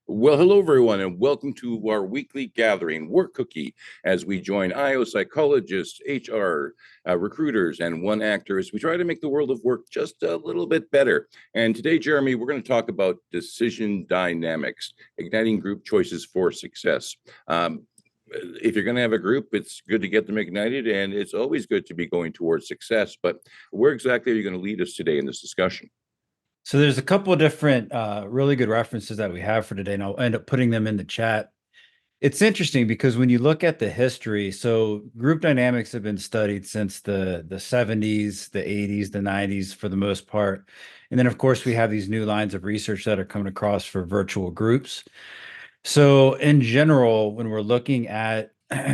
Well, hello, everyone, and welcome to our weekly gathering, Work Cookie, as we join IO psychologists, HR recruiters, and one actor as we try to make the world of work just a little bit better. And today, Jeremy, we're going to talk about decision dynamics, igniting group choices for success. If you're going to have a group, it's good to get them ignited, and it's always good to be going towards success. But where exactly are you going to lead us today in this discussion? So there's a couple of different really good references that we have for today, and I'll end up putting them in the chat. It's interesting because when you look at the history, so group dynamics have been studied since the 70s, the 80s, the 90s for the most part. And then of course we have these new lines of research that are coming across for virtual groups. So in general, when we're looking at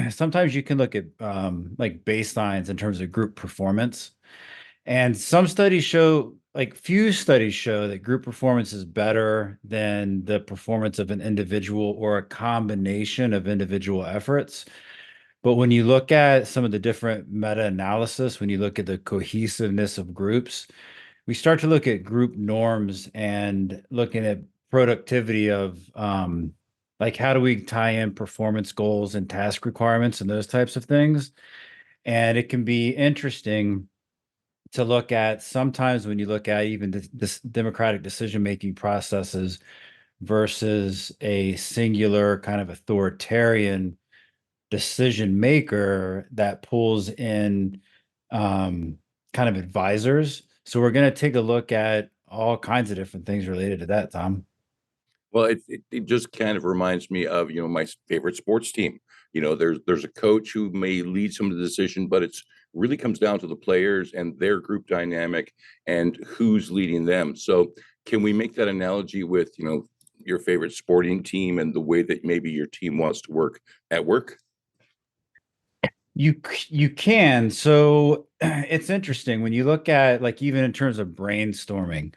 sometimes you can look at like baselines in terms of group performance. And some studies show, like few studies show that group performance is better than the performance of an individual or a combination of individual efforts. But when you look at some of the different meta-analysis, when you look at the cohesiveness of groups, we start to look at group norms and looking at productivity of like how do we tie in performance goals and task requirements and those types of things. And it can be interesting to look at sometimes when you look at even this democratic decision-making processes versus a singular kind of authoritarian decision maker that pulls in kind of advisors. So we're going to take a look at all kinds of different things related to that, Tom. Well, it just kind of reminds me of, my favorite sports team. There's a coach who may lead some of the decision, but it's really comes down to the players and their group dynamic and who's leading them. So can we make that analogy with, your favorite sporting team and the way that maybe your team wants to work at work? You can. So it's interesting when you look at like even in terms of brainstorming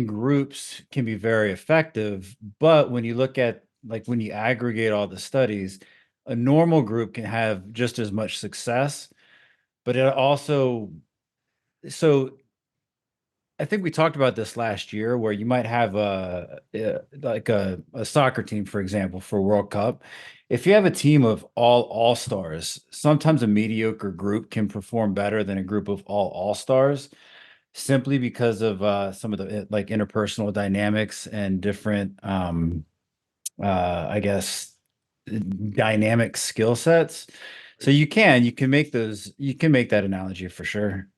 groups can be very effective, but when you look at like when you aggregate all the studies, a normal group can have just as much success, but it also so I think we talked about this last year where you might have like a soccer team, for example, for World Cup. If you have a team of all-stars, sometimes a mediocre group can perform better than a group of all-stars simply because of some of the like interpersonal dynamics and different I guess dynamic skill sets. So you can make that analogy for sure.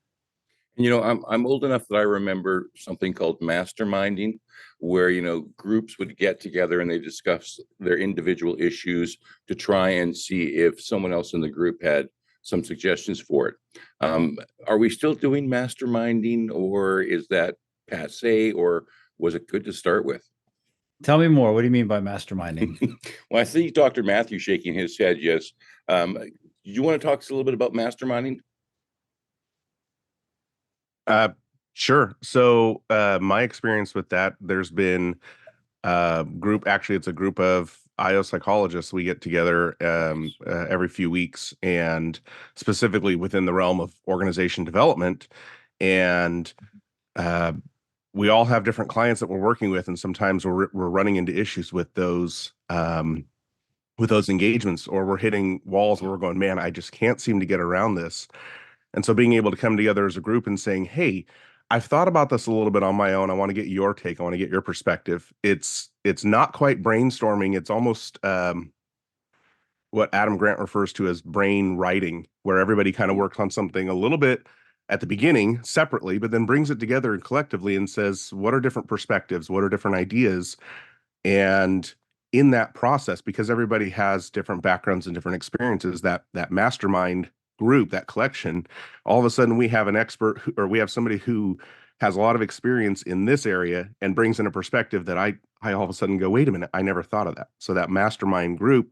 I'm old enough that I remember something called masterminding, where groups would get together and they discuss their individual issues to try and see if someone else in the group had some suggestions for it. Are we still doing masterminding, or is that passe, or was it good to start with? Tell me more. What do you mean by masterminding? Well, I see Dr. Matthew shaking his head. Yes. Do you want to talk a little bit about masterminding? Uh, sure. So my experience with that, there's been a group, actually, it's a group of IO psychologists. We get together every few weeks and specifically within the realm of organization development. And uh, we all have different clients that we're working with. And sometimes we're running into issues with those engagements, or we're hitting walls where we're going, man, I just can't seem to get around this. And so being able to come together as a group and saying, hey, I've thought about this a little bit on my own. I want to get your take. I want to get your perspective. It's not quite brainstorming. It's almost what Adam Grant refers to as brain writing, where everybody kind of works on something a little bit at the beginning separately, but then brings it together and collectively and says, what are different perspectives? What are different ideas? And in that process, because everybody has different backgrounds and different experiences, that mastermind group, that collection, all of a sudden we have an expert or we have somebody who has a lot of experience in this area and brings in a perspective that I all of a sudden go, wait a minute, I never thought of that. So that mastermind group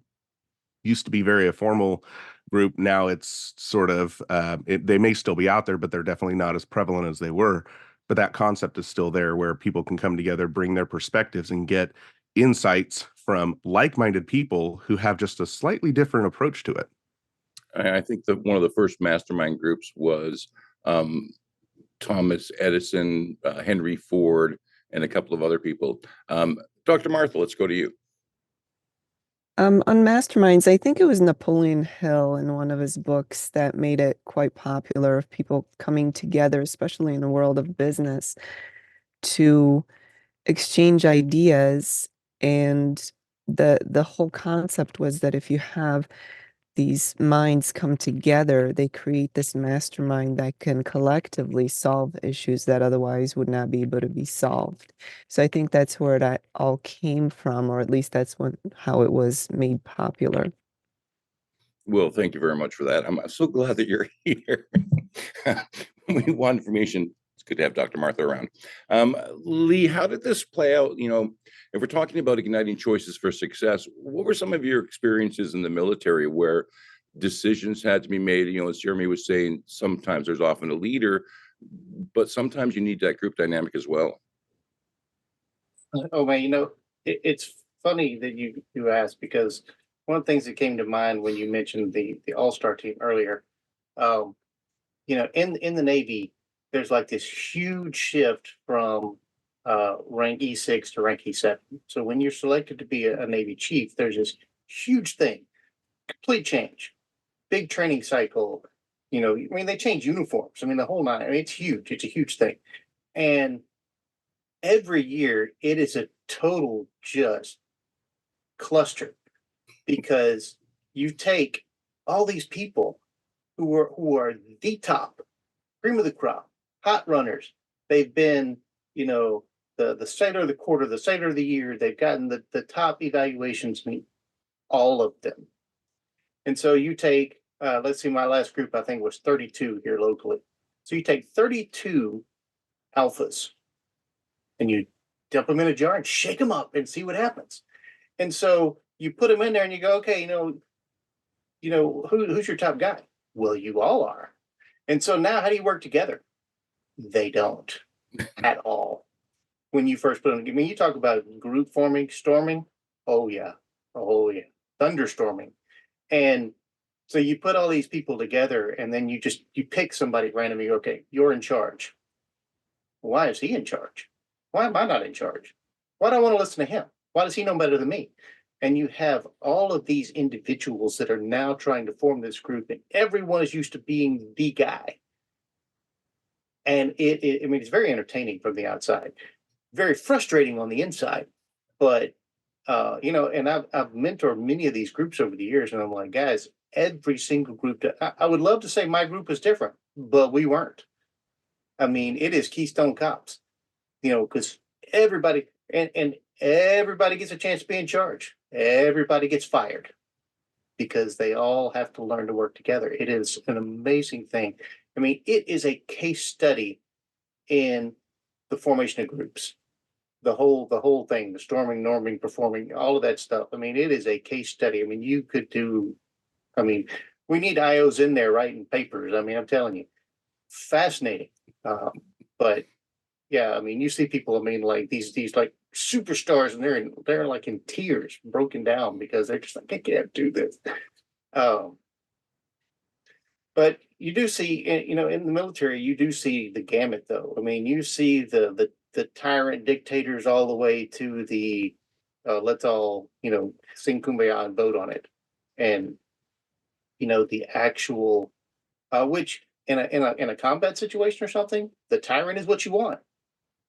used to be very a formal group. Now it's sort of they may still be out there, but they're definitely not as prevalent as they were. But that concept is still there, where people can come together, bring their perspectives, and get insights from like-minded people who have just a slightly different approach to it. I think that one of the first mastermind groups was um, Thomas Edison, Henry Ford, and a couple of other people. Dr. Martha, let's go to you. On masterminds, I think it was Napoleon Hill in one of his books that made it quite popular of people coming together, especially in the world of business, to exchange ideas. And the whole concept was that if you have these minds come together, they create this mastermind that can collectively solve issues that otherwise would not be able to be solved. So I think that's where that all came from, or at least that's how it was made popular. Well, thank you very much for that. I'm so glad that you're here. We want information. It's good to have Dr. Martha around. Lee, how did this play out? If we're talking about igniting choices for success, what were some of your experiences in the military where decisions had to be made? As Jeremy was saying, sometimes there's often a leader, but sometimes you need that group dynamic as well. Oh man, it's funny that you asked, because one of the things that came to mind when you mentioned the all-star team earlier, in the Navy, there's like this huge shift from rank E6 to rank E7. So when you're selected to be a Navy chief, there's this huge thing, complete change, big training cycle. They change uniforms. The whole nine. It's huge. It's a huge thing, and every year it is a total just cluster, because you take all these people who are the top, cream of the crop, hot runners. They've been, the sailor of the quarter, the sailor of the year. They've gotten the top evaluations, all of them. And so you take, let's see, my last group I think was 32 here locally. So you take 32 alphas, and you dump them in a jar and shake them up and see what happens. And so you put them in there and you go, okay, who's your top guy? Well, you all are. And so now how do you work together? They don't at all. When you first put them, you talk about group forming, storming. Oh yeah. Thunderstorming. And so you put all these people together, and then you pick somebody randomly. Okay, you're in charge. Why is he in charge? Why am I not in charge? Why do I want to listen to him? Why does he know better than me? And you have all of these individuals that are now trying to form this group, and everyone is used to being the guy. And it's very entertaining from the outside, very frustrating on the inside. But and I've mentored many of these groups over the years, and I'm like, guys, every single group. I would love to say my group is different, but we weren't. It is Keystone Cops, because everybody and everybody gets a chance to be in charge. Everybody gets fired because they all have to learn to work together. It is an amazing thing. It is a case study in the formation of groups. The whole thing, the storming, norming, performing, all of that stuff. It is a case study. You could do, we need IOs in there writing papers. I'm telling you, fascinating. But yeah, you see people, like these like superstars, and they're like in tears, broken down, because they're just like, I can't do this. But you do see, in the military, you do see the gamut, though. You see the tyrant dictators all the way to the let's all sing kumbaya and vote on it, and the actual which in a combat situation or something, the tyrant is what you want.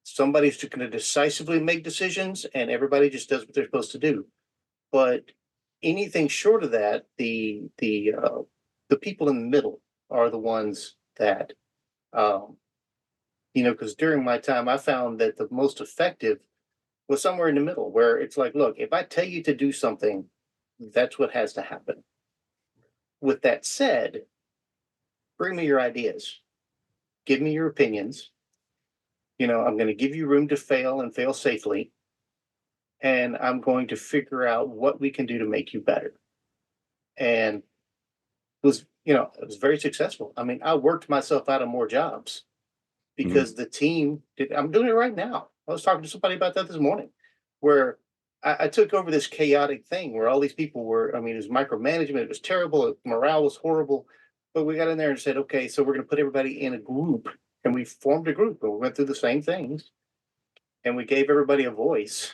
Somebody's just going to decisively make decisions, and everybody just does what they're supposed to do. But anything short of that, the people in the middle are the ones that, because during my time, I found that the most effective was somewhere in the middle, where it's like, look, if I tell you to do something, that's what has to happen. With that said, bring me your ideas, give me your opinions. I'm going to give you room to fail and fail safely. And I'm going to figure out what we can do to make you better. And it was very successful. I worked myself out of more jobs because the team did. I'm doing it right now. I was talking to somebody about that this morning, where I took over this chaotic thing where all these people were, it was micromanagement. It was terrible. Morale was horrible. But we got in there and said, okay, so we're going to put everybody in a group. And we formed a group, and we went through the same things, and we gave everybody a voice.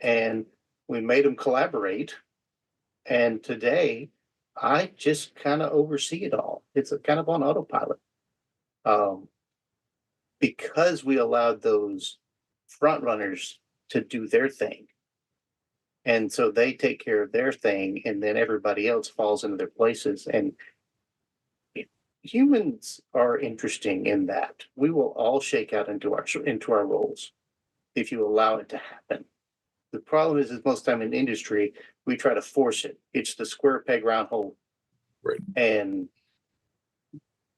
and we made them collaborate. And today, I just kind of oversee it all. It's kind of on autopilot. Because we allowed those front runners to do their thing. And so they take care of their thing, and then everybody else falls into their places. And humans are interesting in that we will all shake out into our roles if you allow it to happen. The problem is most time in industry, we try to force it. It's the square peg round hole. Right. And,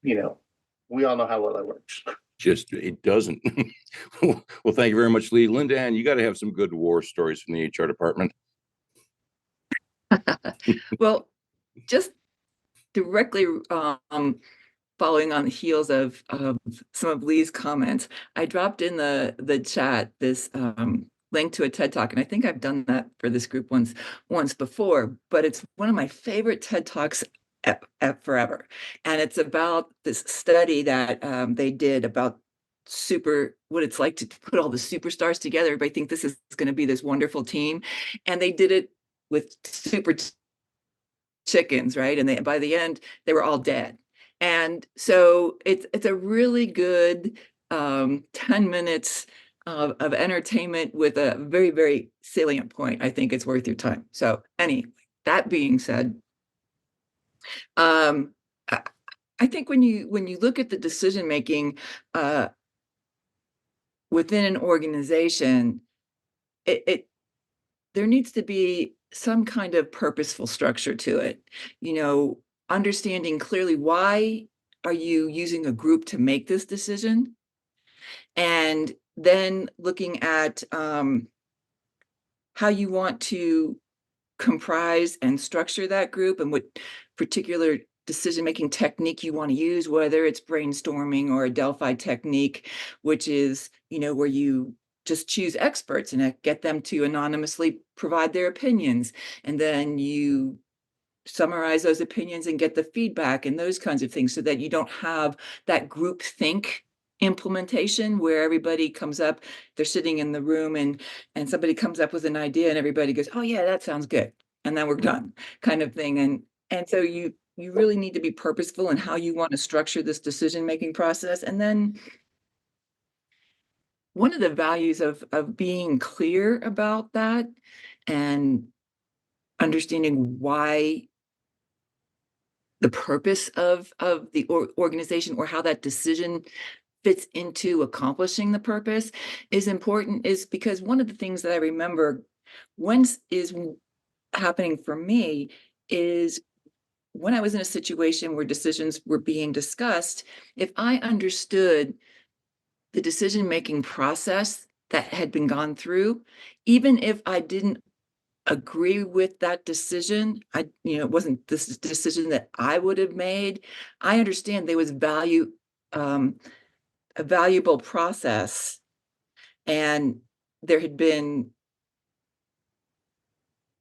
we all know how well that works. Just it doesn't. Well, thank you very much, Lee. LindaAnn, you got to have some good war stories from the HR department. Well, just directly following on the heels of some of Lee's comments, I dropped in the chat this link to a TED Talk, and I think I've done that for this group once before, but it's one of my favorite TED Talks forever. And it's about this study that they did about what it's like to put all the superstars together. Everybody think this is going to be this wonderful team. And they did it with super chickens, right? And by the end, they were all dead. And so it's a really good 10 minutes of entertainment with a very, very salient point. I think it's worth your time. So anyway, that being said, I think when you look at the decision making within an organization, there needs to be some kind of purposeful structure to it. Understanding clearly why are you using a group to make this decision, and then looking at how you want to comprise and structure that group and what particular decision-making technique you want to use, whether it's brainstorming or a Delphi technique, which is, where you just choose experts and get them to anonymously provide their opinions. And then you summarize those opinions and get the feedback and those kinds of things, so that you don't have that group think implementation where everybody comes up, they're sitting in the room and somebody comes up with an idea and everybody goes, oh yeah, that sounds good, and then we're done, kind of thing. And so you really need to be purposeful in how you want to structure this decision-making process. And then one of the values of being clear about that and understanding why the purpose of the organization, or how that decision fits into accomplishing the purpose, is important, is because one of the things that I remember is happening for me is when I was in a situation where decisions were being discussed. If I understood the decision-making process that had been gone through, even if I didn't agree with that decision, it wasn't this decision that I would have made, I understand there was a valuable process, and there had been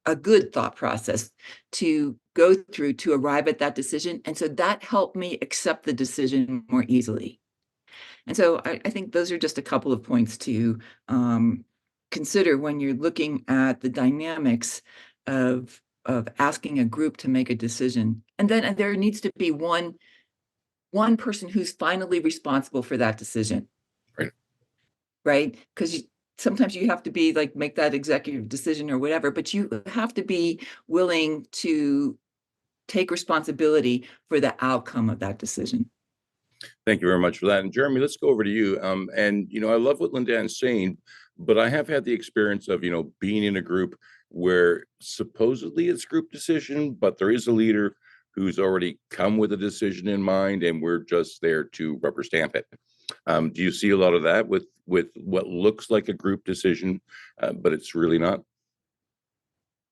a good thought process to go through to arrive at that decision. And so that helped me accept the decision more easily. And so I think those are just a couple of points to consider when you're looking at the dynamics of asking a group to make a decision. And then there needs to be one person who's finally responsible for that decision. Right? Because sometimes you have to be like, make that executive decision or whatever, but you have to be willing to take responsibility for the outcome of that decision. Thank you very much for that. And Jeremy, let's go over to you. And I love what LindaAnn's saying, but I have had the experience of, being in a group where supposedly it's group decision, but there is a leader who's already come with a decision in mind, and we're just there to rubber stamp it. Do you see a lot of that with what looks like a group decision, but it's really not?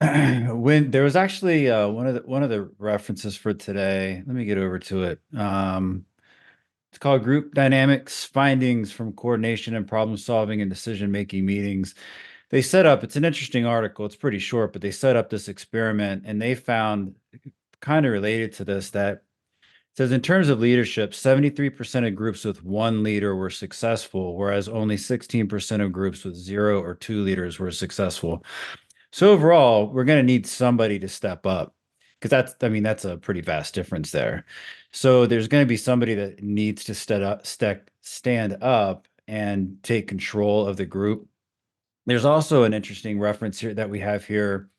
When there was actually one of the references for today, let me get over to it. It's called Group Dynamics Findings from Coordination and Problem Solving and Decision Making Meetings. They set up, it's an interesting article, it's pretty short, but they set up this experiment, and they found, kind of related to this, that says in terms of leadership, 73% of groups with one leader were successful, whereas only 16% of groups with 0 or 2 leaders were successful. So overall, we're going to need somebody to step up, because that's a pretty vast difference there. So there's going to be somebody that needs to stand up and take control of the group. There's also an interesting reference here that we have here,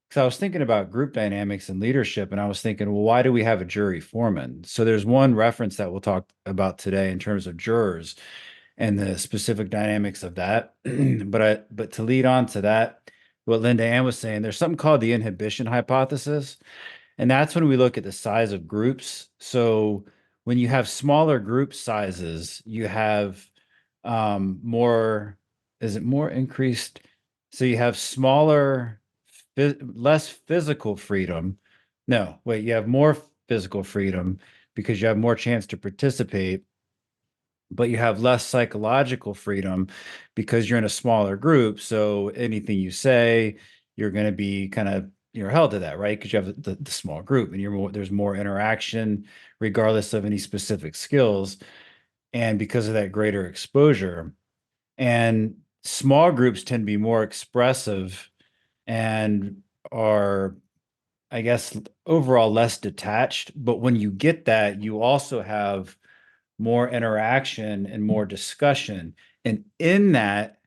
because I was thinking about group dynamics and leadership, and I was thinking, well, why do we have a jury foreman? So there's one reference that we'll talk about today in terms of jurors and the specific dynamics of that. But to lead on to that, what LindaAnn was saying, there's something called the inhibition hypothesis, and that's when we look at the size of groups. So when you have smaller group sizes, you have more, is it more increased? So you have less physical freedom. No, wait, you have more physical freedom because you have more chance to participate, but you have less psychological freedom because you're in a smaller group. So anything you say, you're going to be you're held to that, right? Because you have the small group, and there's more interaction regardless of any specific skills. And because of that greater exposure, and small groups tend to be more expressive and are, I guess, overall less detached. But when you get that, you also have more interaction and more discussion. And in that,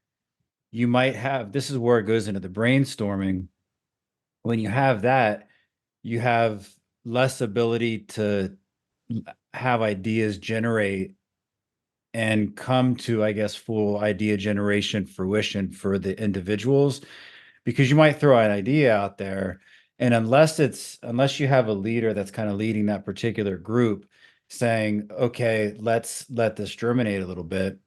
you might have, this is where it goes into the brainstorming. When you have that, you have less ability to have ideas generate and come to, I guess, full idea generation fruition for the individuals, because you might throw an idea out there, and unless you have a leader that's kind of leading that particular group saying, okay, let's let this germinate a little bit,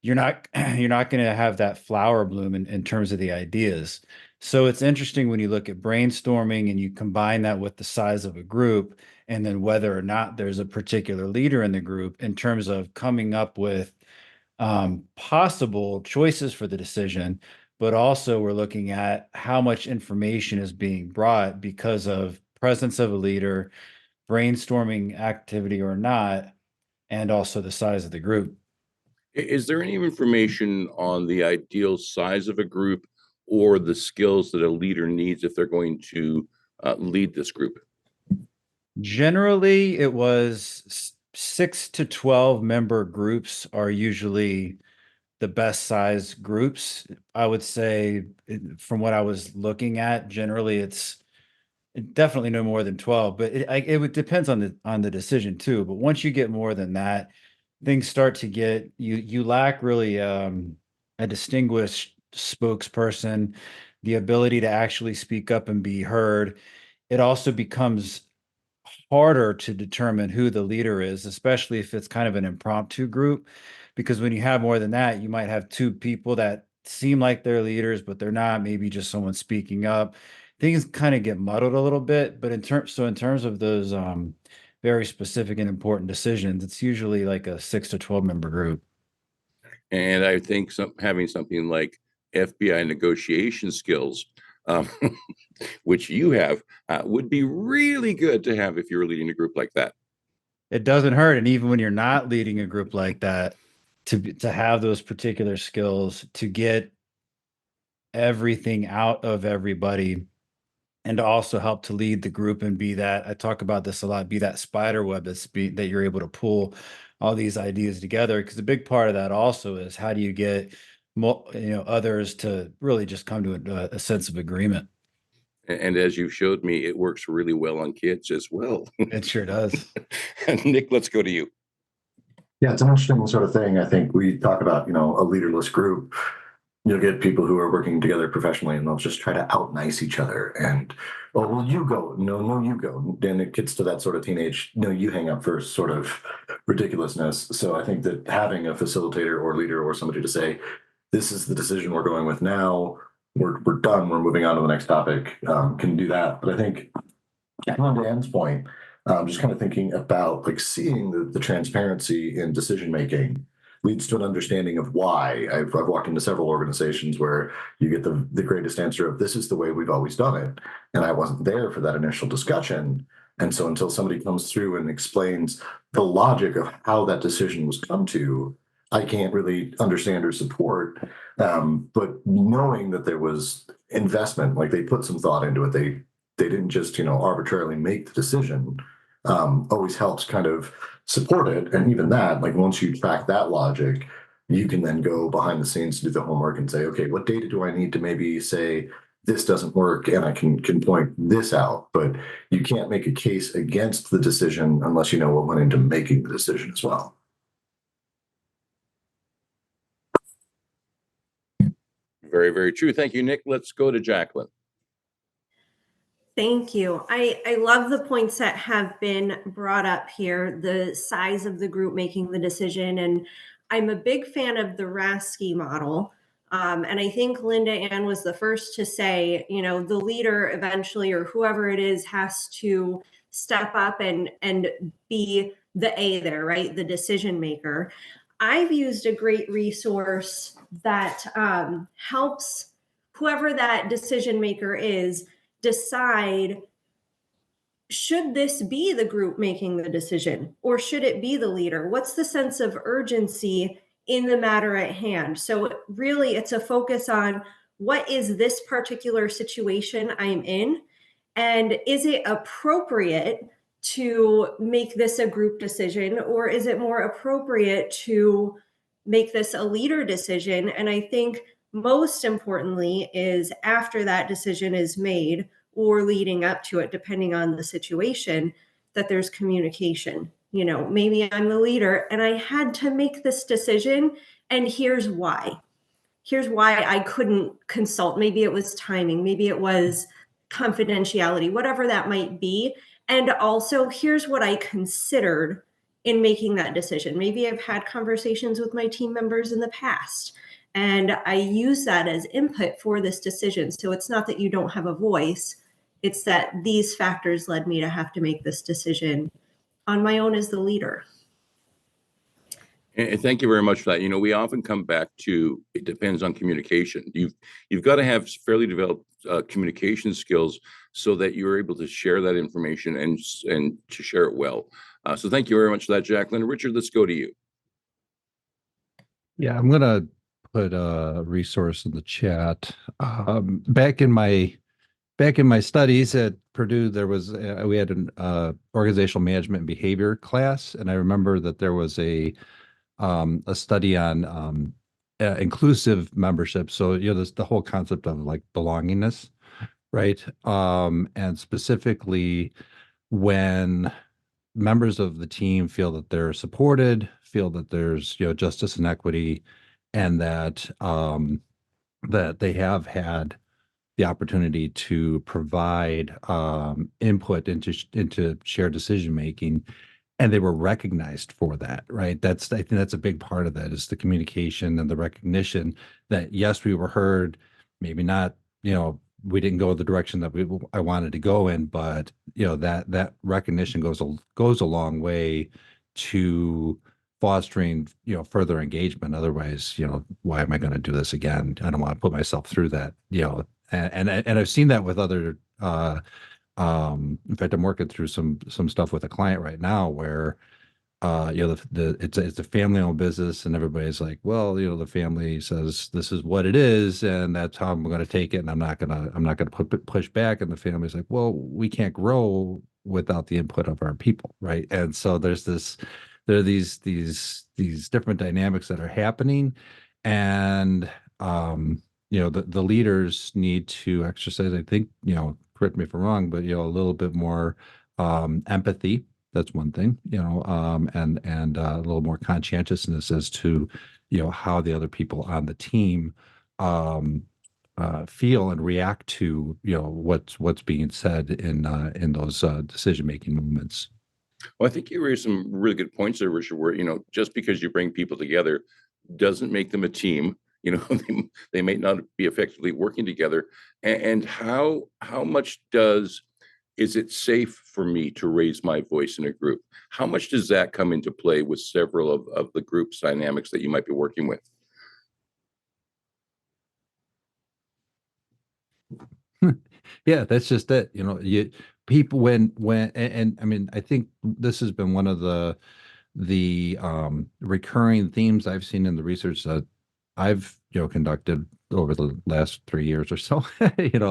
you're not going to have that flower bloom in terms of the ideas. So it's interesting when you look at brainstorming and you combine that with the size of a group, and then whether or not there's a particular leader in the group in terms of coming up with possible choices for the decision. But also we're looking at how much information is being brought because of presence of a leader, brainstorming activity or not, and also the size of the group. Is there any information on the ideal size of a group or the skills that a leader needs if they're going to lead this group? Generally, it was 6 to 12 member groups are usually the best size groups. I would say, from what I was looking at, generally it's definitely no more than 12, but it depends on the decision too. But once you get more than that, things start to get, you lack really a distinguished spokesperson, the ability to actually speak up and be heard. It also becomes harder to determine who the leader is, especially if it's kind of an impromptu group, because when you have more than that, you might have 2 people that seem like they're leaders, but they're not, maybe just someone speaking up. Things kind of get muddled a little bit, but in terms of those very specific and important decisions, it's usually like a 6 to 12 member group. And I think having something like FBI negotiation skills, which you have, would be really good to have if you're leading a group like that. It doesn't hurt, and even when you're not leading a group like that, to have those particular skills to get everything out of everybody, and to also help to lead the group and be that, I talk about this a lot, be that spider web that you're able to pull all these ideas together. Because a big part of that also is, how do you get others to really just come to a sense of agreement? And as you showed me, it works really well on kids as well. It sure does. Nick, let's go to you. Yeah, it's an interesting sort of thing. I think we talk about, a leaderless group. You'll get people who are working together professionally, and they'll just try to out nice each other. And, oh, well, you go. No, you go. Then it gets to that sort of teenage, no, you hang up first sort of ridiculousness. So I think that having a facilitator or leader or somebody to say, this is the decision we're going with now, we're done, we're moving on to the next topic, can do that. But I think, on Ann's point, just kind of thinking about like seeing the transparency in decision making leads to an understanding of why. I've walked into several organizations where you get the greatest answer of, this is the way we've always done it. And I wasn't there for that initial discussion. And so until somebody comes through and explains the logic of how that decision was come to, I can't really understand or support. But knowing that there was investment, like they put some thought into it, they didn't just, arbitrarily make the decision, always helps kind of support it. And even that, like once you track that logic, you can then go behind the scenes to do the homework and say, okay, what data do I need to maybe say this doesn't work, and I can point this out. But you can't make a case against the decision unless you know what went into making the decision as well. Very, very true. Thank you, Nick. Let's go to Jacqueline. Thank you. I love the points that have been brought up here, the size of the group making the decision. And I'm a big fan of the Rasky model. And I think LindaAnn was the first to say, the leader eventually, or whoever it is, has to step up and be the A there, right? The decision maker. I've used a great resource that helps whoever that decision maker is decide, should this be the group making the decision, or should it be the leader? What's the sense of urgency in the matter at hand? So really it's a focus on, what is this particular situation I'm in? And is it appropriate to make this a group decision, or is it more appropriate to make this a leader decision? And I think most importantly is, after that decision is made or leading up to it, depending on the situation, that there's communication. Maybe I'm the leader and I had to make this decision, and here's why. Here's why I couldn't consult. Maybe it was timing, maybe it was confidentiality, whatever that might be. And also, here's what I considered in making that decision. Maybe I've had conversations with my team members in the past, and I use that as input for this decision. So it's not that you don't have a voice, it's that these factors led me to have to make this decision on my own as the leader. And thank you very much for that. We often come back to, it depends on communication. You've got to have fairly developed communication skills so that you're able to share that information and to share it well. So thank you very much for that, Jacqueline. Richard, let's go to you. Yeah, I'm going to put a resource in the chat. Back in my studies at Purdue, there was we had an organizational management and behavior class, and I remember that there was a study on inclusive membership. So there's the whole concept of like belongingness, right? And specifically, when members of the team feel that they're supported, feel that there's justice and equity, and that that they have had the opportunity to provide input into shared decision making, and they were recognized for that, right? I think that's a big part of that, is the communication and the recognition that, yes, we were heard, maybe not, we didn't go the direction that I wanted to go in, but that recognition goes a long way to fostering further engagement. Otherwise, why am I going to do this again? I don't want to put myself through that, and I've seen that with other in fact, I'm working through some stuff with a client right now where it's a family-owned business, and everybody's like, well, the family says this is what it is, and that's how I'm going to take it, and I'm not gonna push back. And the family's like, well, we can't grow without the input of our people, right? And so there are these different dynamics that are happening, and the leaders need to exercise, I think, correct me if I'm wrong, but a little bit more empathy. That's one thing, and a little more conscientiousness as to, how the other people on the team feel and react to, what's being said in those decision-making moments. Well, I think you raised some really good points there, Richard, where, just because you bring people together doesn't make them a team. They may not be effectively working together. And how much is it safe for me to raise my voice in a group? How much does that come into play with several of the group's dynamics that you might be working with? Yeah, that's just it. people and I mean, I think this has been one of the recurring themes I've seen in the research that I've conducted over the last 3 years or so. It's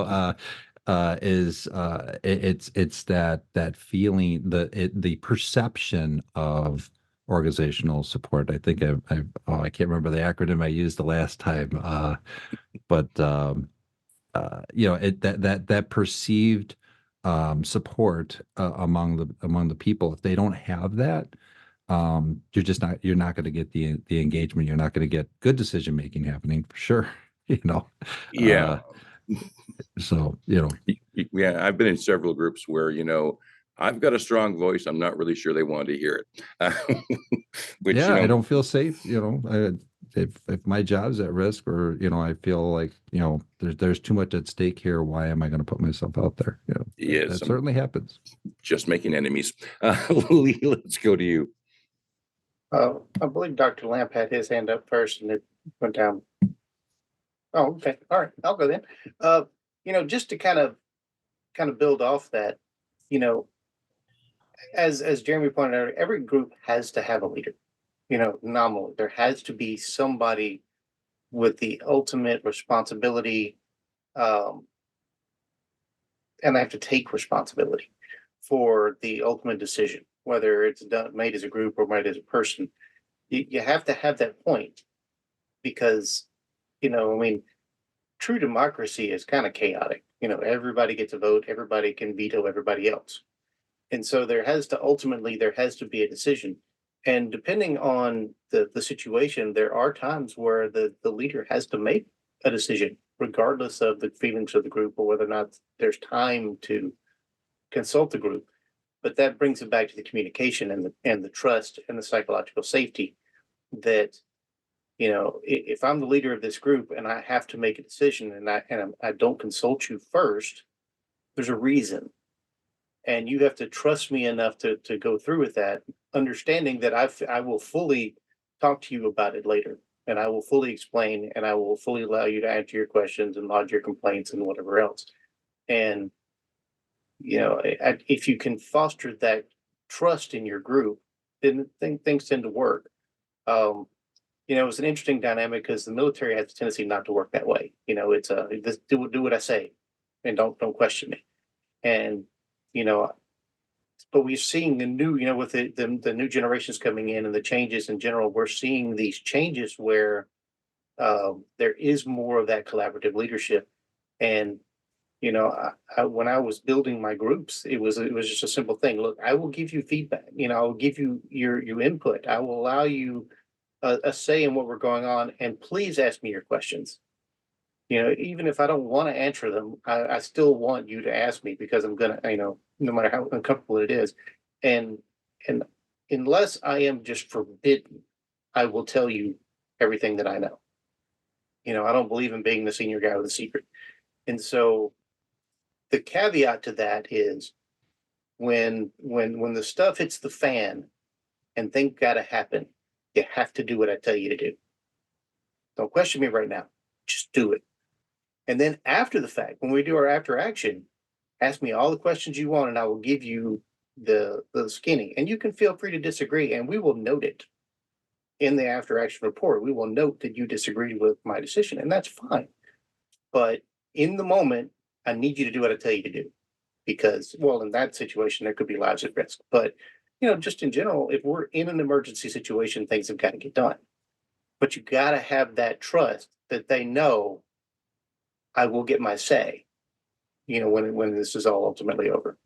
that feeling, the perception of organizational support. I think I can't remember the acronym I used the last time, but that perceived support among the people. If they don't have that, you're not going to get the engagement. You're not going to get good decision making happening for sure. Yeah. So Yeah, I've been in several groups where, I've got a strong voice. I'm not really sure they want to hear it. Which, yeah, I don't feel safe. If my job's at risk, or I feel like there's too much at stake here. Why am I going to put myself out there? Yes, that certainly happens. Just making enemies. Lee, let's go to you. I believe Dr. Lampe had his hand up first, and it went down. Oh, okay. All right, I'll go then. Just to kind of build off that, as Jeremy pointed out, every group has to have a leader. Nominally, there has to be somebody with the ultimate responsibility, and they have to take responsibility for the ultimate decision, whether it's made as a group or made as a person. You have to have that point, because, true democracy is kind of chaotic. Everybody gets a vote, everybody can veto everybody else. And so there has to be a decision. And depending on the situation, there are times where the leader has to make a decision, regardless of the feelings of the group or whether or not there's time to consult the group. But that brings it back to the communication and the trust and the psychological safety that, if I'm the leader of this group and I have to make a decision and I don't consult you first, there's a reason. And you have to trust me enough to go through with that, understanding that I will fully talk to you about it later, and I will fully explain, and I will fully allow you to answer your questions and lodge your complaints and whatever else. And, if you can foster that trust in your group, then things tend to work. It was an interesting dynamic because the military has a tendency not to work that way. It's do what I say and don't question me. And, but we're seeing the new, with the new generations coming in and the changes in general, we're seeing these changes where there is more of that collaborative leadership. And, when I was building my groups, it was just a simple thing. Look, I will give you feedback. I'll give you your input. I will allow you a say in what we're going on, and please ask me your questions. Even if I don't want to answer them, I still want you to ask me, because I'm gonna, no matter how uncomfortable it is, and unless I am just forbidden, I will tell you everything that I know. I don't believe in being the senior guy with a secret, and so the caveat to that is when the stuff hits the fan and things got to happen, you have to do what I tell you to do. Don't question me right now. Just do it. And then after the fact, when we do our after action, ask me all the questions you want, and I will give you the skinny. And you can feel free to disagree, and we will note it in the after action report. We will note that you disagreed with my decision, and that's fine. But in the moment, I need you to do what I tell you to do, because, well, in that situation, there could be lives at risk. But, just in general, if we're in an emergency situation, things have got to get done. But you got to have that trust that they know I will get my say, when this is all ultimately over.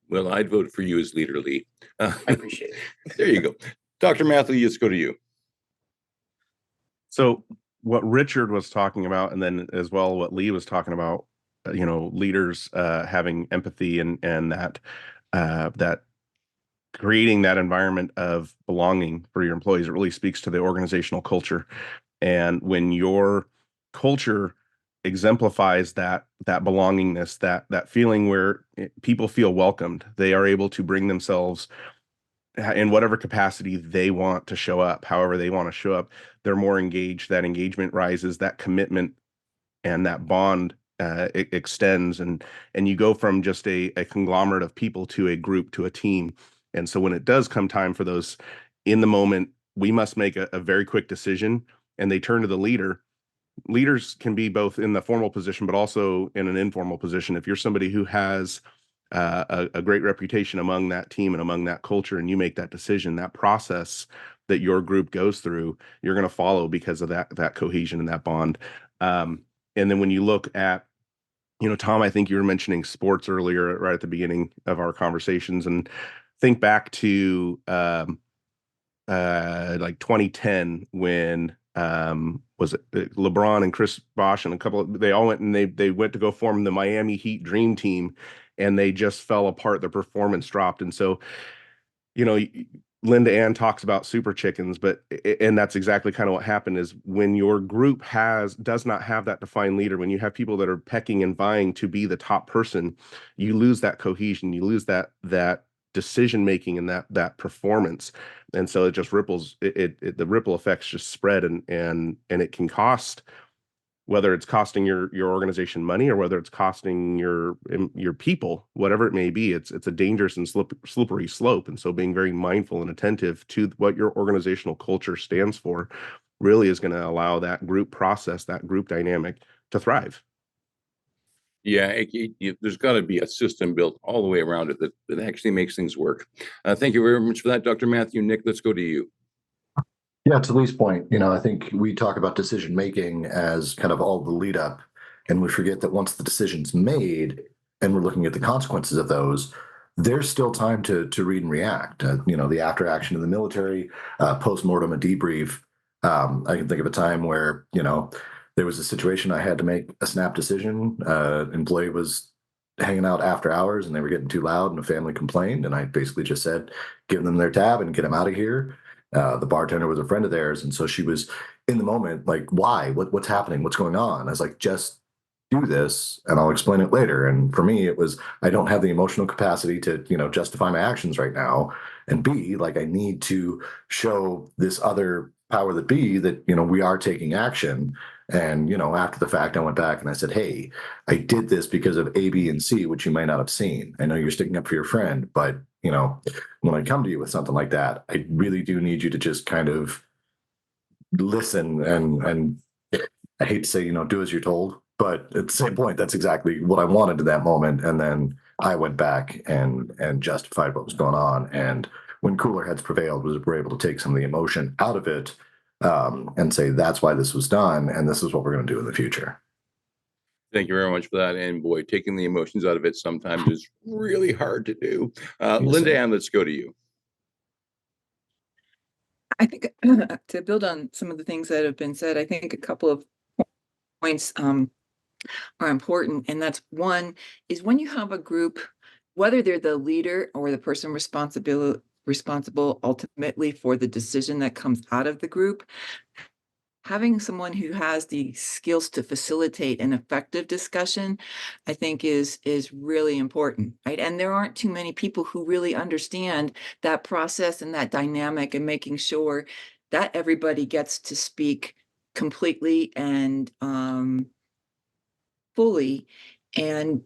Well, I'd vote for you as leader, Lee. I appreciate it. There you go. Dr. Matthew, let's go to you. So what Richard was talking about, and then as well what Lee was talking about, leaders having empathy and that creating that environment of belonging for your employees, it really speaks to the organizational culture. And when your culture exemplifies that belongingness, that feeling where people feel welcomed, they are able to bring themselves in whatever capacity they want to show up, however they want to show up, they're more engaged. That engagement rises, that commitment and that bond extends, and you go from just a conglomerate of people to a group, to a team. And so when it does come time for those, in the moment, we must make a very quick decision, and they turn to the leader. Leaders can be both in the formal position, but also in an informal position. If you're somebody who has a great reputation among that team and among that culture, and you make that decision, that process that your group goes through, you're going to follow because of that cohesion and that bond. And then when you look at, Tom, I think you were mentioning sports earlier, right at the beginning of our conversations, and think back to like 2010 when was it LeBron and Chris Bosh and they all went and they went to go form the Miami Heat Dream Team, and they just fell apart. Their performance dropped. And so, LindaAnn talks about super chickens, and that's exactly kind of what happened. Is when your group does not have that defined leader, when you have people that are pecking and vying to be the top person, you lose that cohesion, you lose that decision making and that performance. And so it just ripples, the ripple effects just spread, and it can cost, whether it's costing your organization money or whether it's costing your people, whatever it may be. It's a dangerous and slippery slope. And so being very mindful and attentive to what your organizational culture stands for really is going to allow that group process, that group dynamic to thrive. Yeah, there's got to be a system built all the way around it that actually makes things work. Thank you very much for that, Dr. Matthew. Nick, let's go to you. Yeah, to Lee's point, I think we talk about decision making as kind of all the lead up, and we forget that once the decision's made and we're looking at the consequences of those, there's still time to read and react. The after action in the military, post-mortem, a debrief. I can think of a time where, there was a situation I had to make a snap decision. Employee was hanging out after hours and they were getting too loud and the family complained. And I basically just said, give them their tab and get them out of here. The bartender was a friend of theirs. And so she was in the moment, like, why? What's happening? What's going on? I was like, just do this and I'll explain it later. And for me, it was, I don't have the emotional capacity to, justify my actions right now. And B, like, I need to show this other power that be that, we are taking action. And, after the fact, I went back and I said, hey, I did this because of A, B, and C, which you might not have seen. I know you're sticking up for your friend, but, when I come to you with something like that, I really do need you to just kind of listen. And I hate to say, do as you're told, but at the same point, that's exactly what I wanted at that moment. And then I went back and justified what was going on. And when cooler heads prevailed, we're able to take some of the emotion out of it. And say, that's why this was done, and this is what we're going to do in the future. Thank you very much for that. And boy, taking the emotions out of it sometimes is really hard to do. LindaAnn, let's go to you. I think to build on some of the things that have been said, I think a couple of points are important. And that's one is when you have a group, whether they're the leader or the person responsible ultimately for the decision that comes out of the group, having someone who has the skills to facilitate an effective discussion, I think is really important, right? And there aren't too many people who really understand that process and that dynamic, and making sure that everybody gets to speak completely and fully. And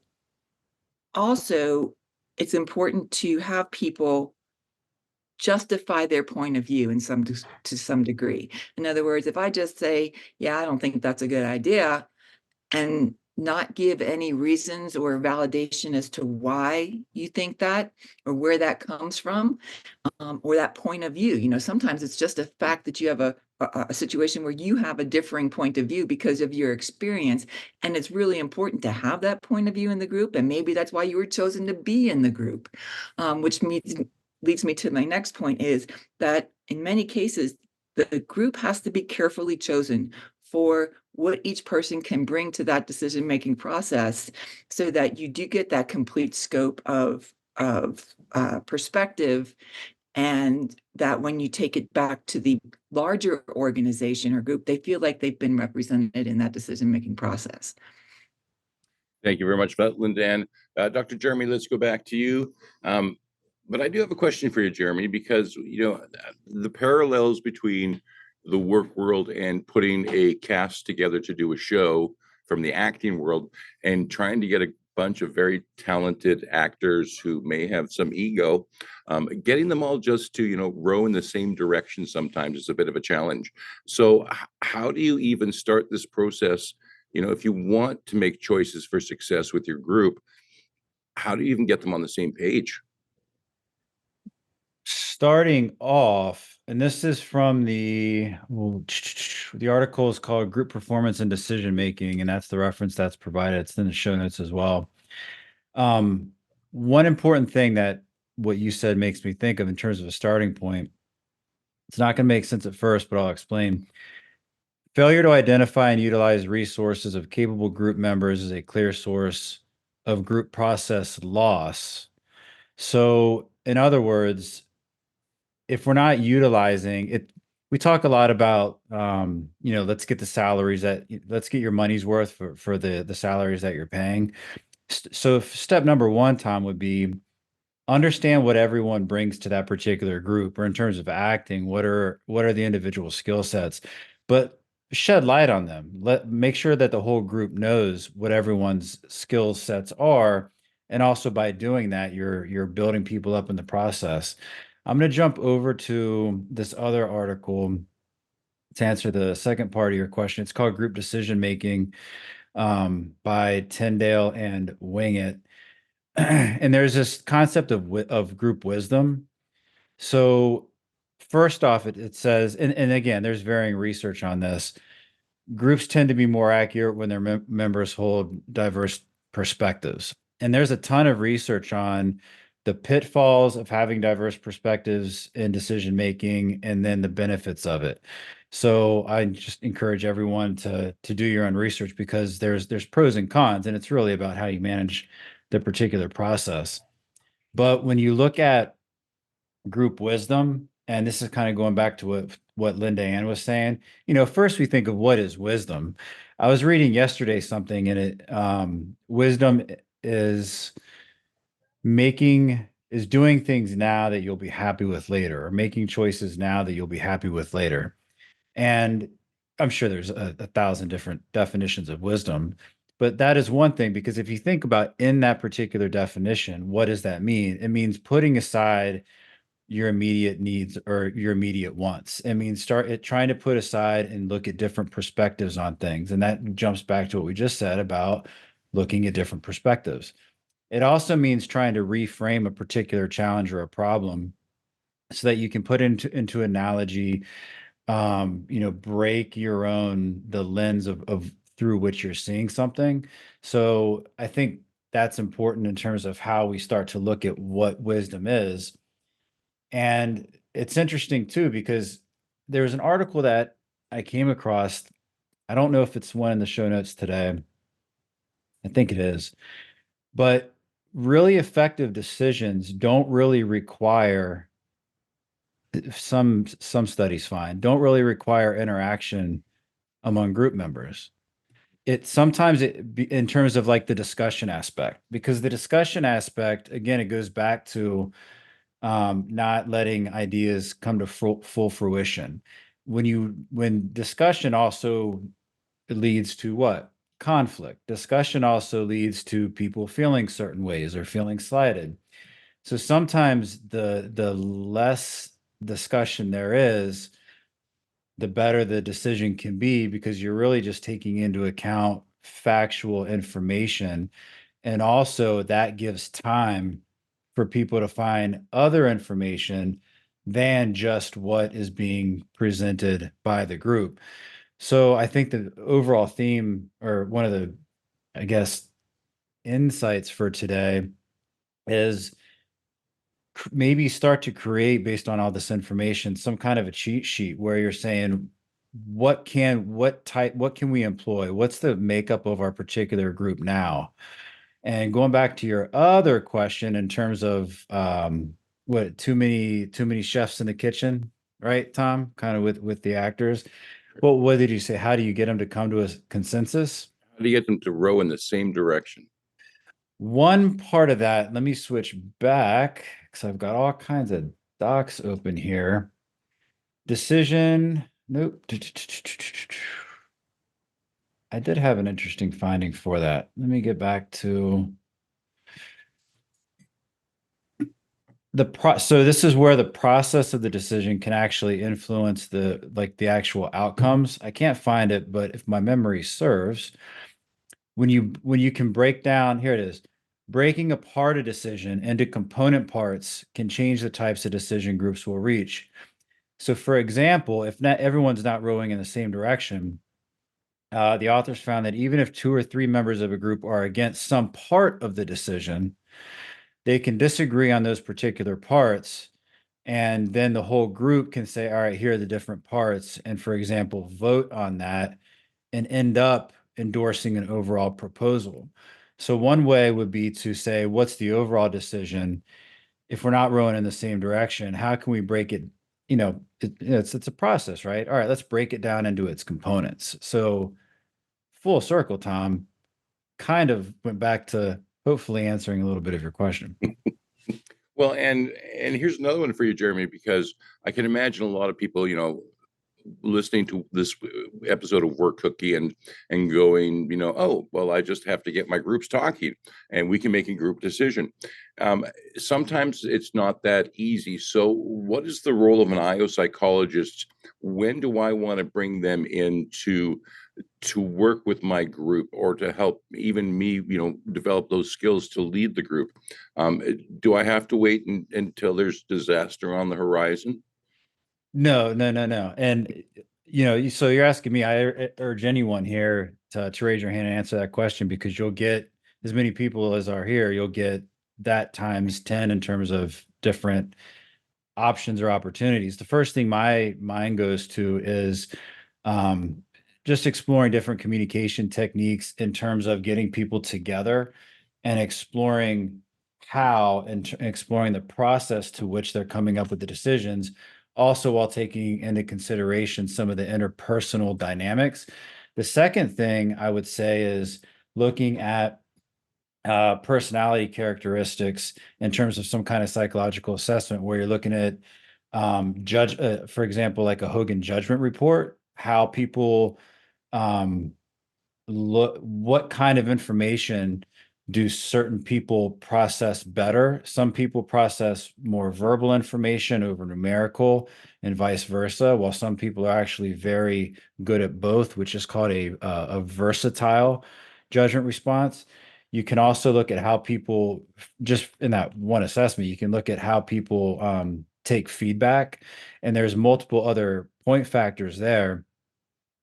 also, it's important to have people justify their point of view to some degree. In other words, if I just say, yeah, I don't think that's a good idea, and not give any reasons or validation as to why you think that or where that comes from, or that point of view. Sometimes it's just a fact that you have a situation where you have a differing point of view because of your experience. And it's really important to have that point of view in the group. And maybe that's why you were chosen to be in the group, which leads me to my next point, is that in many cases, the group has to be carefully chosen for what each person can bring to that decision-making process, so that you do get that complete scope of perspective, and that when you take it back to the larger organization or group, they feel like they've been represented in that decision-making process. Thank you very much for that, LindaAnn. Dr. Jeremy, let's go back to you. But I do have a question for you, Jeremy, because, the parallels between the work world and putting a cast together to do a show from the acting world and trying to get a bunch of very talented actors who may have some ego, getting them all just to, row in the same direction sometimes is a bit of a challenge. So how do you even start this process? If you want to make choices for success with your group, how do you even get them on the same page? Starting off, and this is from the article is called Group Performance and Decision Making, and that's the reference that's provided. It's in the show notes as well. One important thing that what you said makes me think of in terms of a starting point, it's not going to make sense at first, but I'll explain. Failure to identify and utilize resources of capable group members is a clear source of group process loss. So, in other words, if we're not utilizing it, we talk a lot about, let's get the salaries let's get your money's worth for the salaries that you're paying. So step number one, Tom, would be understand what everyone brings to that particular group, or in terms of acting, what are the individual skill sets, but shed light on them. Make sure that the whole group knows what everyone's skill sets are. And also by doing that, you're building people up in the process. I'm going to jump over to this other article to answer the second part of your question. It's called Group Decision Making by Tindale and Wingett. And there's this concept of group wisdom. So first off, it says, and again, there's varying research on this. Groups tend to be more accurate when their members hold diverse perspectives. And there's a ton of research on the pitfalls of having diverse perspectives in decision making, and then the benefits of it. So I just encourage everyone to do your own research, because there's pros and cons, and it's really about how you manage the particular process. But when you look at group wisdom, and this is kind of going back to what LindaAnn was saying, first we think of what is wisdom. I was reading yesterday something in it. Wisdom is doing things now that you'll be happy with later, or making choices now that you'll be happy with later. And I'm sure there's a thousand different definitions of wisdom, but that is one thing, because if you think about in that particular definition, what does that mean? It means putting aside your immediate needs or your immediate wants. It means trying to put aside and look at different perspectives on things. And that jumps back to what we just said about looking at different perspectives. It also means trying to reframe a particular challenge or a problem so that you can put into analogy, break the lens of through which you're seeing something. So I think that's important in terms of how we start to look at what wisdom is. And it's interesting too, because there's an article that I came across. I don't know if it's one in the show notes today. I think it is. But really effective decisions don't really require, some studies find, don't really require interaction among group members. In terms of like the discussion aspect, because the discussion aspect, again, it goes back to not letting ideas come to full fruition. When discussion also leads to what? Conflict. Discussion also leads to people feeling certain ways or feeling slighted. So sometimes the less discussion there is, the better the decision can be, because you're really just taking into account factual information. And also that gives time for people to find other information than just what is being presented by the group. So I think the overall theme, or one of the, I guess, insights for today is maybe start to create, based on all this information, some kind of a cheat sheet where you're saying, what can we employ? What's the makeup of our particular group now? And going back to your other question in terms of too many chefs in the kitchen, right, Tom? Kind of with the actors. Well, what did you say? How do you get them to come to a consensus? How do you get them to row in the same direction? One part of that, let me switch back because I've got all kinds of docs open here. Decision, nope. I did have an interesting finding for that. Let me get back to so this is where the process of the decision can actually influence the actual outcomes. I can't find it, but if my memory serves, when you can break down, here it is. Breaking apart a decision into component parts can change the types of decision groups will reach. So for example, if not everyone's not rowing in the same direction, the authors found that even if 2 or 3 members of a group are against some part of the decision, they can disagree on those particular parts. And then the whole group can say, all right, here are the different parts. And for example, vote on that and end up endorsing an overall proposal. So one way would be to say, what's the overall decision? If we're not rowing in the same direction, how can we break it? It's a process, right? All right, let's break it down into its components. So full circle, Tom, kind of went back to hopefully answering a little bit of your question. Well, and here's another one for you, Jeremy, because I can imagine a lot of people, listening to this episode of Work Cookie and going, oh, well, I just have to get my groups talking and we can make a group decision. Sometimes it's not that easy. So what is the role of an IO psychologist? When do I want to bring them in to work with my group or to help even me, develop those skills to lead the group? Do I have to wait until there's disaster on the horizon? No. And, so you're asking me, I urge anyone here to raise your hand and answer that question, because you'll get as many people as are here. You'll get that times 10 in terms of different options or opportunities. The first thing my mind goes to is just exploring different communication techniques in terms of getting people together and exploring how and exploring the process to which they're coming up with the decisions, also while taking into consideration some of the interpersonal dynamics. The second thing I would say is looking at personality characteristics in terms of some kind of psychological assessment, where you're looking at for example, like a Hogan judgment report, how people what kind of information do certain people process better? Some people process more verbal information over numerical and vice versa, while some people are actually very good at both, which is called a versatile judgment response. You can also look at how people, just in that one assessment, you can look at how people take feedback, and there's multiple other point factors there.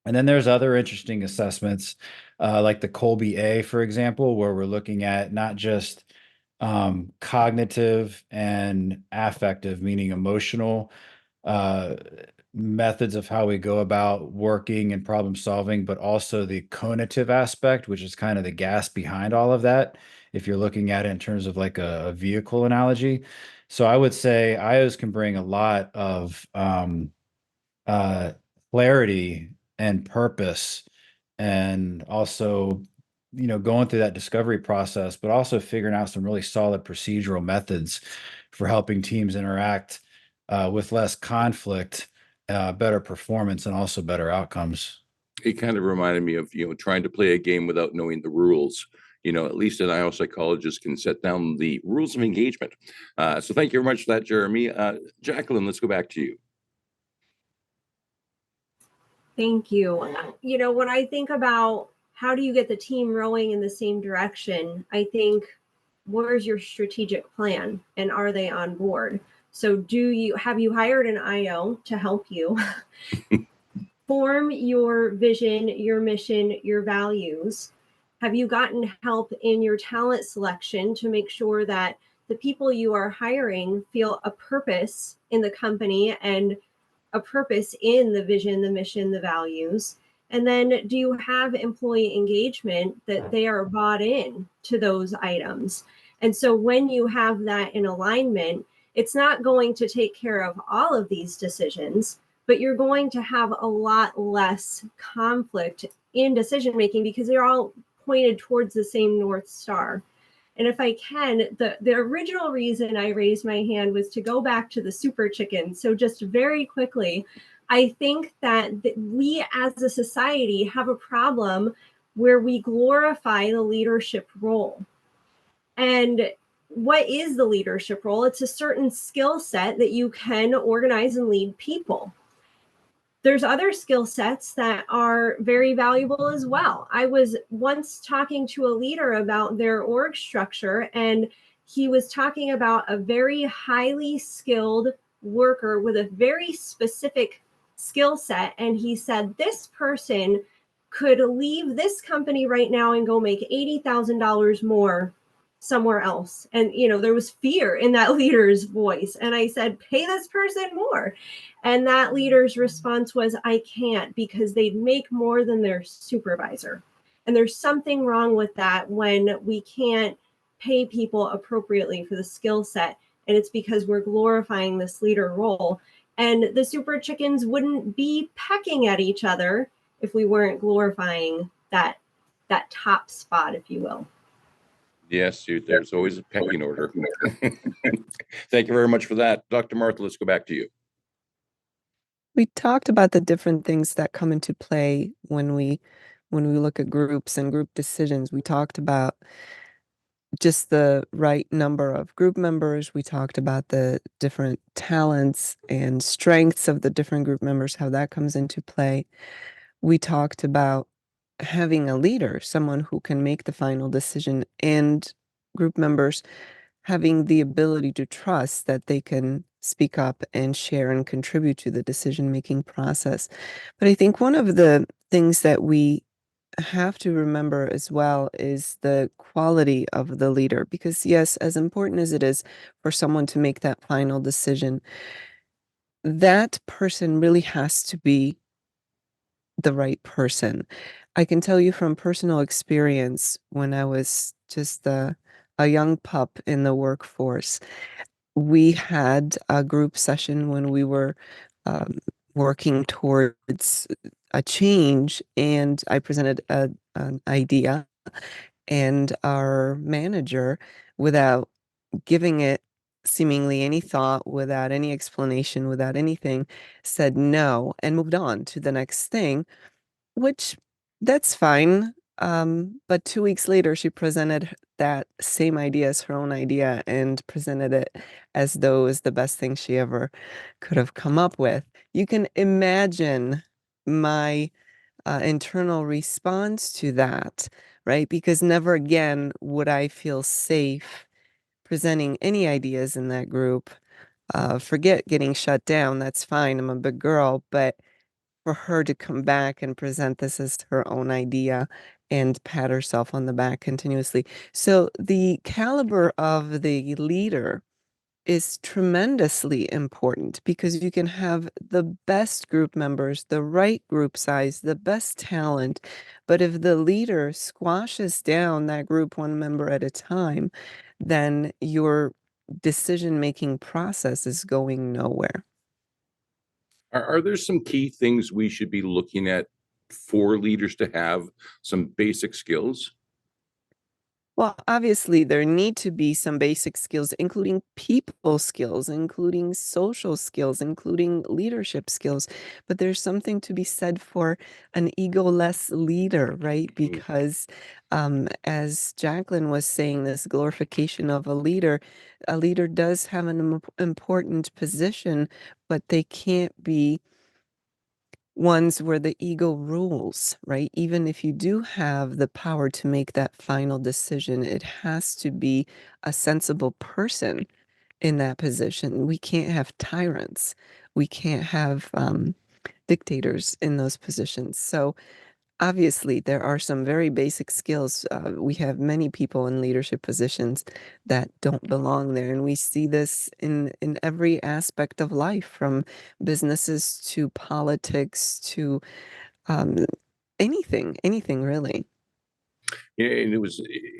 And then there's other interesting assessments, like the Colby A, for example, where we're looking at not just cognitive and affective, meaning emotional methods of how we go about working and problem solving, but also the conative aspect, which is kind of the gas behind all of that, if you're looking at it in terms of like a vehicle analogy. So I would say IOs can bring a lot of clarity and purpose, and also going through that discovery process, but also figuring out some really solid procedural methods for helping teams interact with less conflict, better performance, and also better outcomes. It kind of reminded me of trying to play a game without knowing the rules. At least an IO psychologist can set down the rules of engagement. So thank you very much for that, Jeremy. Jacqueline, let's go back to you. Thank you. When I think about how do you get the team rowing in the same direction, I think, where's your strategic plan and are they on board? So have you hired an IO to help you form your vision, your mission, your values? Have you gotten help in your talent selection to make sure that the people you are hiring feel a purpose in the company and a purpose in the vision, the mission, the values? And then do you have employee engagement that they are bought in to those items? And so when you have that in alignment, it's not going to take care of all of these decisions, but you're going to have a lot less conflict in decision making because they're all pointed towards the same North Star. And if I can, the original reason I raised my hand was to go back to the super chicken. So just very quickly, I think that we as a society have a problem where we glorify the leadership role. And what is the leadership role? It's a certain skill set that you can organize and lead people. There's other skill sets that are very valuable as well. I was once talking to a leader about their org structure, and he was talking about a very highly skilled worker with a very specific skill set. And he said, this person could leave this company right now and go make $80,000 more somewhere else. And, you know, there was fear in that leader's voice. And I said, pay this person more. And that leader's response was, I can't, because they'd make more than their supervisor. And there's something wrong with that when we can't pay people appropriately for the skill set. And it's because we're glorifying this leader role. And the super chickens wouldn't be pecking at each other if we weren't glorifying that top spot, if you will. Yes, there's always a pecking order. Thank you very much for that. Dr. Martha, let's go back to you. We talked about the different things that come into play when we look at groups and group decisions. We talked about just the right number of group members. We talked about the different talents and strengths of the different group members, how that comes into play. We talked about having a leader, someone who can make the final decision, and group members having the ability to trust that they can speak up and share and contribute to the decision-making process. But I think one of the things that we have to remember as well is the quality of the leader, because yes, as important as it is for someone to make that final decision, that person really has to be the right person. I can tell you from personal experience, when I was just a young pup in the workforce, we had a group session when we were working towards a change, and I presented an idea, and our manager, without giving it seemingly any thought, without any explanation, without anything, said no and moved on to the next thing, which that's fine. But 2 weeks later, she presented that same idea as her own idea and presented it as though it was the best thing she ever could have come up with. You can imagine my internal response to that, right? Because never again would I feel safe presenting any ideas in that group. Forget getting shut down. That's fine. I'm a big girl, but for her to come back and present this as her own idea and pat herself on the back continuously. So the caliber of the leader is tremendously important, because you can have the best group members, the right group size, the best talent, but if the leader squashes down that group one member at a time, then your decision-making process is going nowhere. Are there some key things we should be looking at for leaders to have some basic skills? Well, obviously, there need to be some basic skills, including people skills, including social skills, including leadership skills. But there's something to be said for an ego-less leader, right? Because as Jacqueline was saying, this glorification of a leader does have an important position, but they can't be ones where the ego rules, right? Even if you do have the power to make that final decision, it has to be a sensible person in that position. We can't have tyrants. We can't have dictators in those positions. So obviously, there are some very basic skills. We have many people in leadership positions that don't belong there. And we see this in every aspect of life, from businesses to politics to anything really. Yeah, and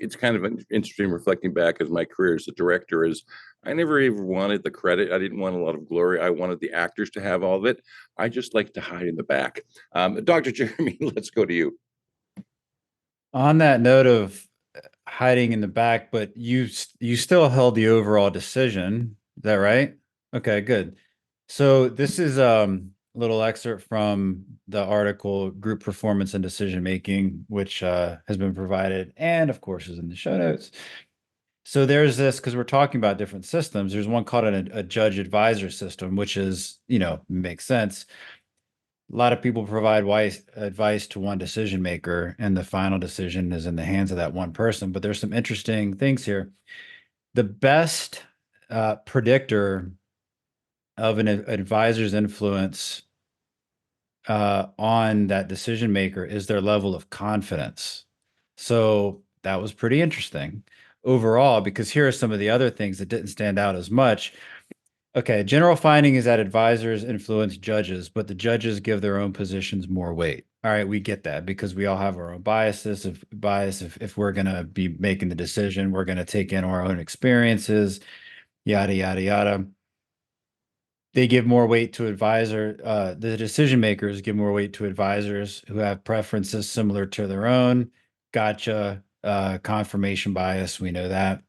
it's kind of interesting reflecting back as my career as a director is I never even wanted the credit. I didn't want a lot of glory. I wanted the actors to have all of it. I just like to hide in the back. Dr. Jeremy, let's go to you. On that note of hiding in the back, but you still held the overall decision. Is that right? Okay, good. So this is little excerpt from the article Group Performance and Decision Making, which has been provided and of course is in the show notes. So there's this, because we're talking about different systems, there's one called a judge advisor system, which is, makes sense. A lot of people provide wise advice to one decision maker, and the final decision is in the hands of that one person. But there's some interesting things here. The best predictor of an advisor's influence on that decision maker is their level of confidence. So that was pretty interesting overall, because here are some of the other things that didn't stand out as much. Okay, general finding is that advisors influence judges, but the judges give their own positions more weight. All right, we get that because we all have our own biases. If we're going to be making the decision, we're going to take in our own experiences, yada, yada, yada. They give more weight to the decision makers give more weight to advisors who have preferences similar to their own. Gotcha. Confirmation bias, we know that.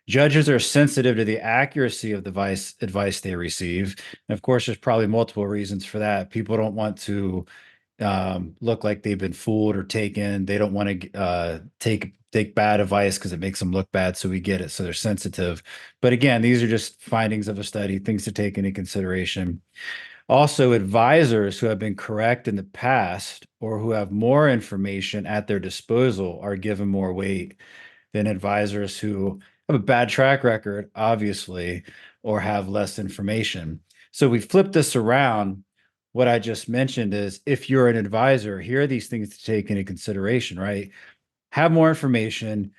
Judges are sensitive to the accuracy of the advice they receive. And of course, there's probably multiple reasons for that. People don't want to look like they've been fooled or taken. They don't want to take bad advice because it makes them look bad. So we get it. So they're sensitive. But again, these are just findings of a study, things to take into consideration. Also, advisors who have been correct in the past or who have more information at their disposal are given more weight than advisors who have a bad track record, obviously, or have less information. So we flip this around. What I just mentioned is if you're an advisor, here are these things to take into consideration, right? Have more information,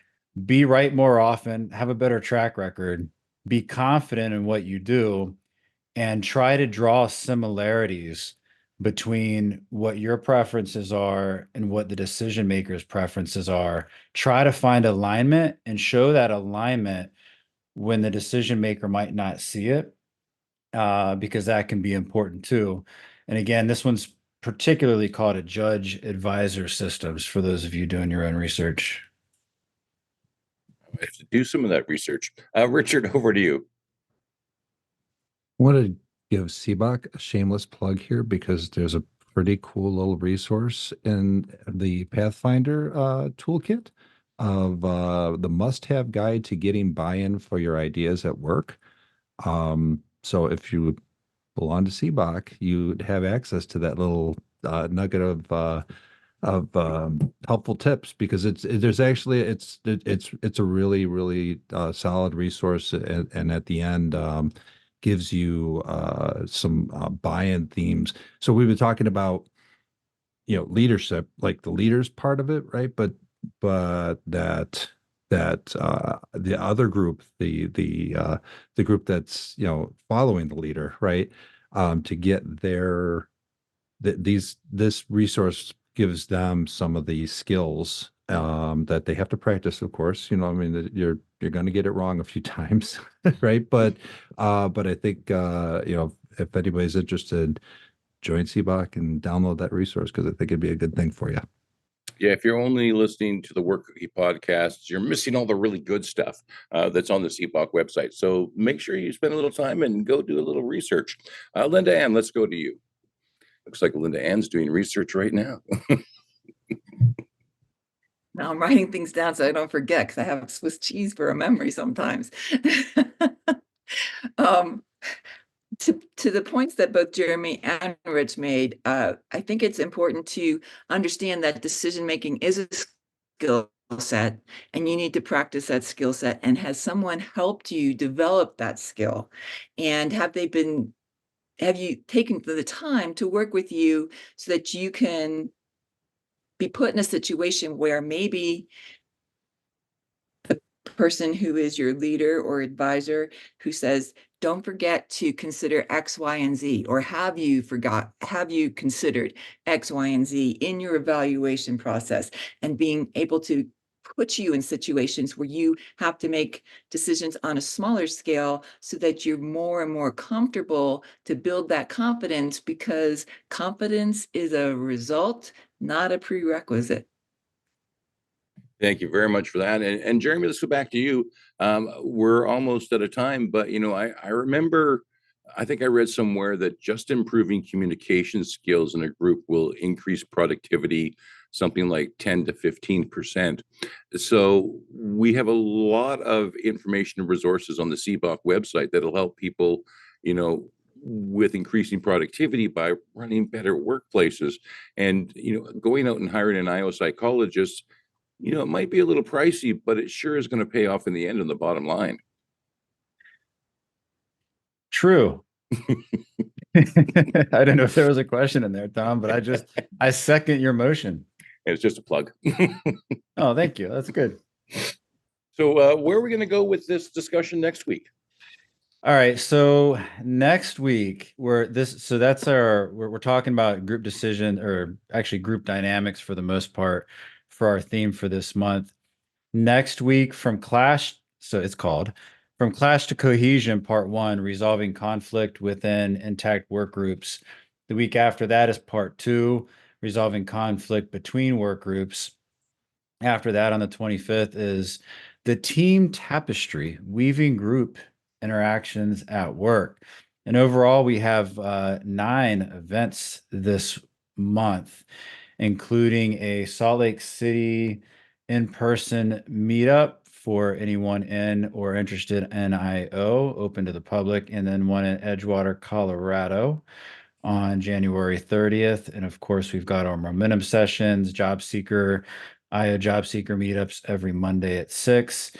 be right more often, have a better track record, be confident in what you do, and try to draw similarities between what your preferences are and what the decision maker's preferences are. Try to find alignment and show that alignment when the decision maker might not see it, because that can be important too. And again, this one's particularly called a judge advisor systems for those of you doing your own research. I have to do some of that research. Richard, over to you. I want to give CBOC a shameless plug here because there's a pretty cool little resource in the Pathfinder toolkit of the must-have guide to getting buy-in for your ideas at work. So if you belong to CBOC, you'd have access to that little nugget of helpful tips, because it's a really, really solid resource, and at the end gives you some buy-in themes. So we've been talking about leadership, like the leaders part of it, right? But that the other group, the group that's following the leader, right? To get this resource gives them some of the skills that they have to practice, of course. That you're going to get it wrong a few times, right? But I think if anybody's interested, join CBOC and download that resource, because I think it'd be a good thing for you. Yeah, if you're only listening to the Work Cookie podcasts, you're missing all the really good stuff that's on the CBOC website. So make sure you spend a little time and go do a little research. LindaAnn, let's go to you. Looks like LindaAnn's doing research right now. Now I'm writing things down so I don't forget, because I have Swiss cheese for a memory sometimes. To the points that both Jeremy and Rich made, I think it's important to understand that decision-making is a skill set, and you need to practice that skill set. And has someone helped you develop that skill? And have you taken the time to work with you so that you can be put in a situation where maybe the person who is your leader or advisor who says, don't forget to consider X, Y, and Z, or have you considered X, Y, and Z in your evaluation process, and being able to put you in situations where you have to make decisions on a smaller scale so that you're more and more comfortable to build that confidence, because confidence is a result, not a prerequisite. Thank you very much for that. And Jeremy, let's go back to you. We're almost at a time, but I remember I think I read somewhere that just improving communication skills in a group will increase productivity something like 10 to 15%. So we have a lot of information and resources on the CBOC website that'll help people, you know, with increasing productivity by running better workplaces. And, you know, going out and hiring an IO psychologist, you know, it might be a little pricey, but it sure is going to pay off in the end on the bottom line. True. I didn't know if there was a question in there, Tom, but I second your motion. And it's just a plug. Oh, thank you. That's good. So where are we going to go with this discussion next week? All right. So next week we're talking about group decision, or actually group dynamics for the most part, for our theme for this month. Next week, From Clash to Cohesion, Part 1, Resolving Conflict Within Intact Work Groups. The week after that is Part 2, Resolving Conflict Between Work Groups. After that, on the 25th, is The Team Tapestry, Weaving Group Interactions at Work. And overall, we have 9 events this month, including a Salt Lake City in-person meetup for anyone in or interested in IO, open to the public, and then one in Edgewater, Colorado on January 30th. And of course, we've got our momentum sessions, IO job seeker meetups every Monday at 6.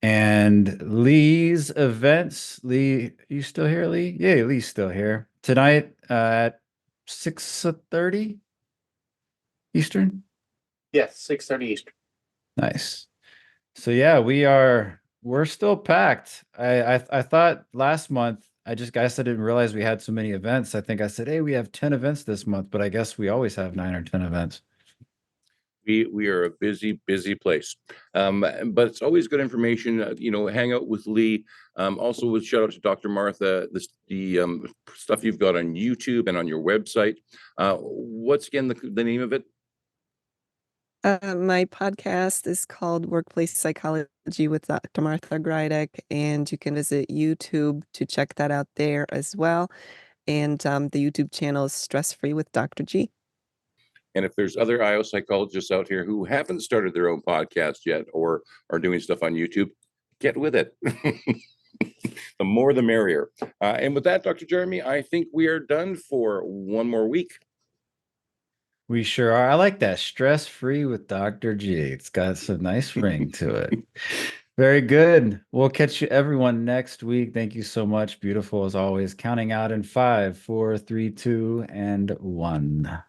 And Lee's events. Lee, you still here, Lee? Yeah, Lee's still here. Tonight at 6:30 Eastern? Yes, 6:30 Eastern. Nice. So yeah, we're still packed. I thought last month, I didn't realize we had so many events. I think I said, hey, we have 10 events this month, but I guess we always have 9 or 10 events. We are a busy place, but it's always good information. You know, hang out with Lee. Also, with shout out to Dr. Martha. The stuff you've got on YouTube and on your website. What's again the name of it? My podcast is called Workplace Psychology with Dr. Martha Grajdek, and you can visit YouTube to check that out there as well. And the YouTube channel is Stress Free with Dr. G. And if there's other IO psychologists out here who haven't started their own podcast yet or are doing stuff on YouTube, get with it. The more, the merrier. And with that, Dr. Jeremy, I think we are done for one more week. We sure are. I like that. Stress free with Dr. G. It's got some nice ring to it. Very good. We'll catch you everyone next week. Thank you so much. Beautiful as always. Counting out in 5, 4, 3, 2, and 1.